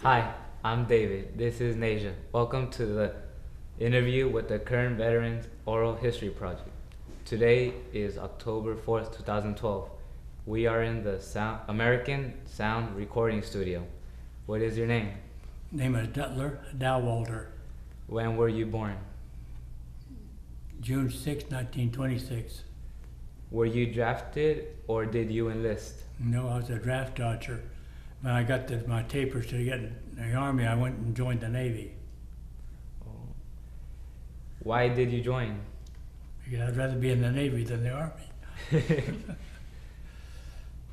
Hi, I'm David. This is Nasia. Welcome to the interview with the Current Veterans Oral History Project. Today is October 4th, 2012. We are in the American Sound Recording Studio. What is your name? Name is Dut Daunwalder. When were you born? June 6, 1926. Were you drafted or did you enlist? No, I was a draft dodger. When I got my papers to get in the Army, I went and joined the Navy. Why did you join? Because I'd rather be in the Navy than the Army.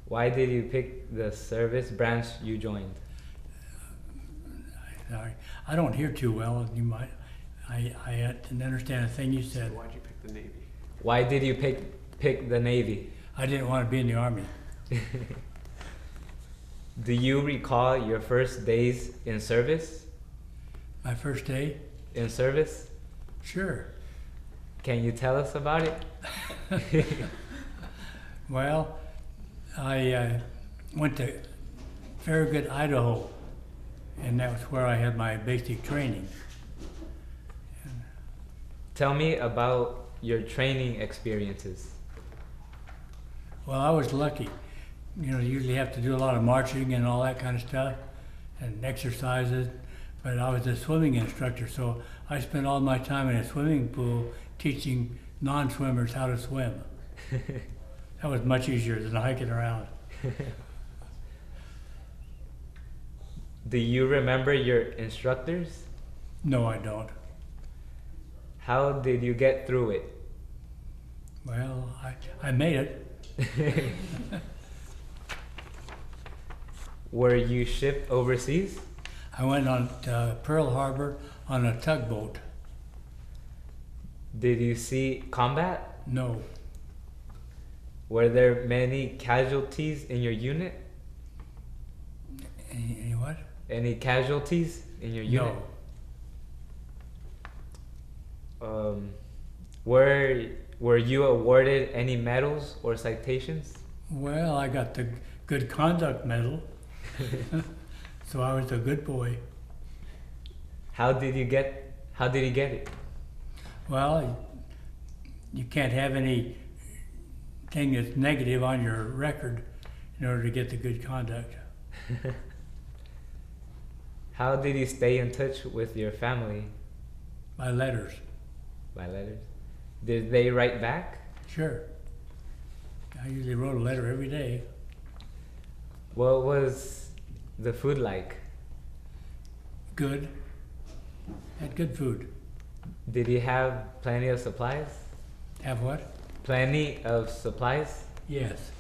Why did you pick the service branch you joined? Sorry, I don't hear too well. You might. I didn't understand a thing you said. Why'd you pick the Navy? Why did you pick the Navy? I didn't want to be in the Army. Do you recall your first days in service? My first day? In service? Sure. Can you tell us about it? Well, I went to Farragut, Idaho, and that was where I had my basic training. Tell me about your training experiences. Well, I was lucky. You usually have to do a lot of marching and all that kind of stuff and exercises, but I was a swimming instructor, so I spent all my time in a swimming pool teaching non-swimmers how to swim. That was much easier than hiking around. Do you remember your instructors? No, I don't. How did you get through it? Well, I made it. Were you shipped overseas? I went on to Pearl Harbor on a tugboat. Did you see combat? No. Were there many casualties in your unit? Any what? Any casualties in your unit? No. Were you awarded any medals or citations? Well, I got the Good Conduct Medal, so I was a good boy. How did you get it? Well, you can't have anything that's negative on your record in order to get the good conduct. How did you stay in touch with your family? By letters. By letters? Did they write back? Sure. I usually wrote a letter every day. What was the food like? Good. Had good food. Did you have plenty of supplies? Have what? Plenty of supplies? Yes.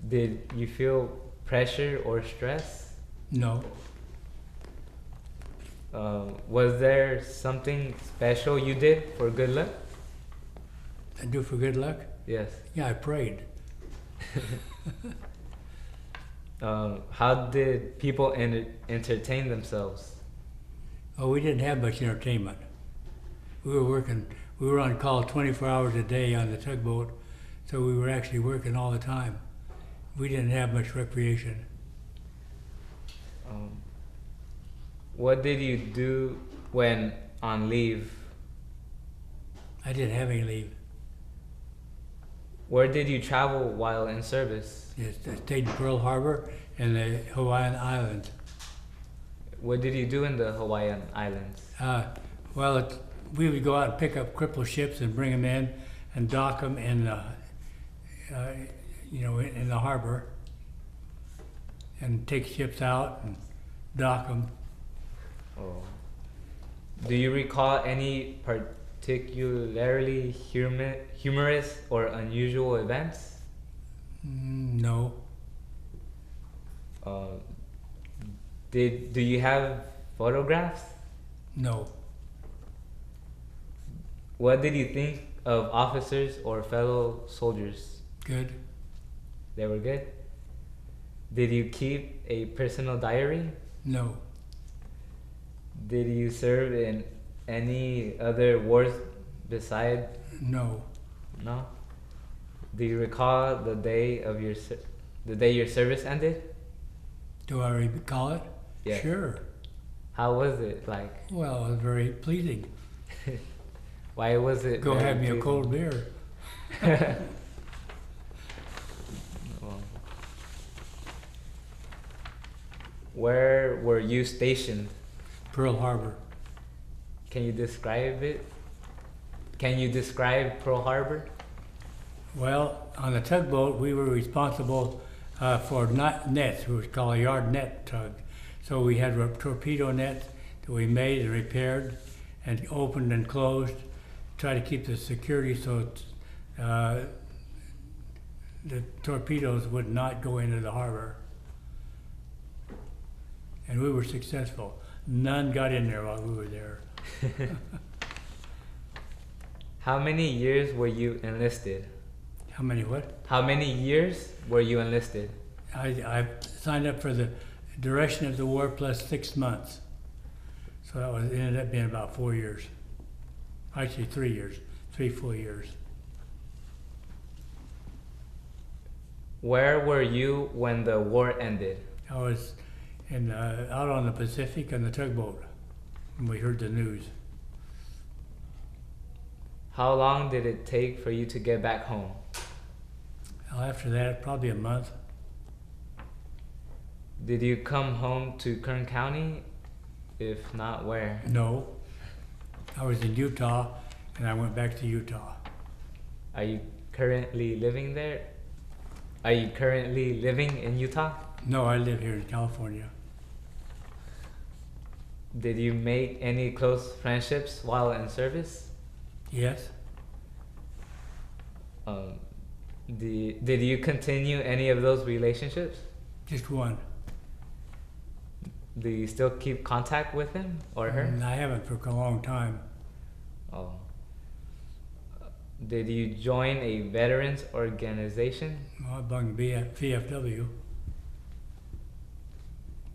Did you feel pressure or stress? No. Was there something special you did for good luck? I do for good luck? Yes. Yeah, I prayed. How did people entertain themselves? Oh, we didn't have much entertainment. We were on call 24 hours a day on the tugboat, so we were actually working all the time. We didn't have much recreation. What did you do when on leave? I didn't have any leave. Where did you travel while in service? Yes, I stayed in Pearl Harbor and the Hawaiian Islands. What did you do in the Hawaiian Islands? Well, we would go out and pick up crippled ships and bring them in and dock them in, in the harbor, and take ships out and dock them. Oh. Do you recall any particularly humorous or unusual events? No. Do you have photographs? No. What did you think of officers or fellow soldiers? Good. They were good? Did you keep a personal diary? No. Did you serve in any other wars beside? No. No? Do you recall the day your service ended? Do I recall it? Yes. Sure. How was it like? Well, it was very pleasing. Why was it? Go very have me a pleasing? cold beer. Well, where were you stationed? Pearl Harbor. Can you describe it? Can you describe Pearl Harbor? Well, on the tugboat, we were responsible for nets. We was called a yard net tug. So we had torpedo nets that we made and repaired and opened and closed, try to keep the security so the torpedoes would not go into the harbor. And we were successful. None got in there while we were there. How many years were you enlisted? How many what? How many years were you enlisted? I signed up for the duration of the war plus 6 months. So that was ended up being about 4 years. Actually 3 years, 3 full years. Where were you when the war ended? I was out on the Pacific on the tugboat when we heard the news. How long did it take for you to get back home? Well, after that, probably a month. Did you come home to Kern County? If not, where? No, I was in Utah, and I went back to Utah. Are you currently living there? Are you currently living in Utah? No, I live here in California. Did you make any close friendships while in service? Yes, Did you continue any of those relationships? just one. Do you still keep contact with him or her? And I haven't for a long time. Oh. Did you join a veterans organization? Well, I belong to VFW.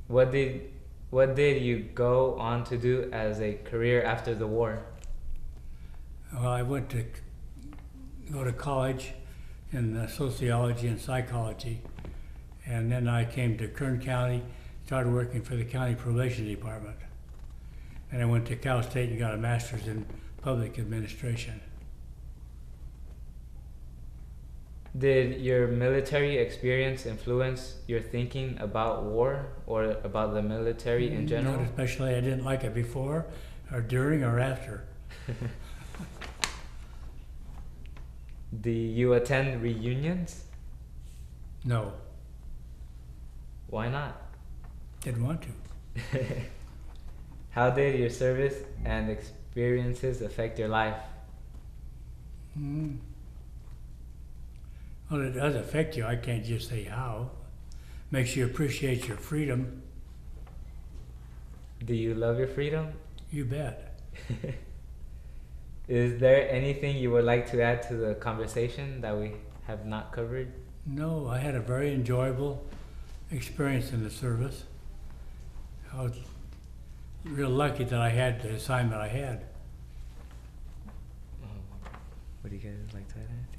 What did you go on to do as a career after the war? Well, I went to go to college in sociology and psychology, and then I came to Kern County, started working for the county probation department, and I went to Cal State and got a master's in public administration. Did your military experience influence your thinking about war or about the military in general? Not especially. I didn't like it before, or during, or after. Do you attend reunions? No, Why not? didn't want to. How did your service and experiences affect your life? Mm. Well, it does affect you. I can't just say how. Makes you appreciate your freedom. Do you love your freedom? You bet. Is there anything you would like to add to the conversation that we have not covered? No, I had a very enjoyable experience in the service. I was real lucky that I had the assignment I had. What do you guys like to add?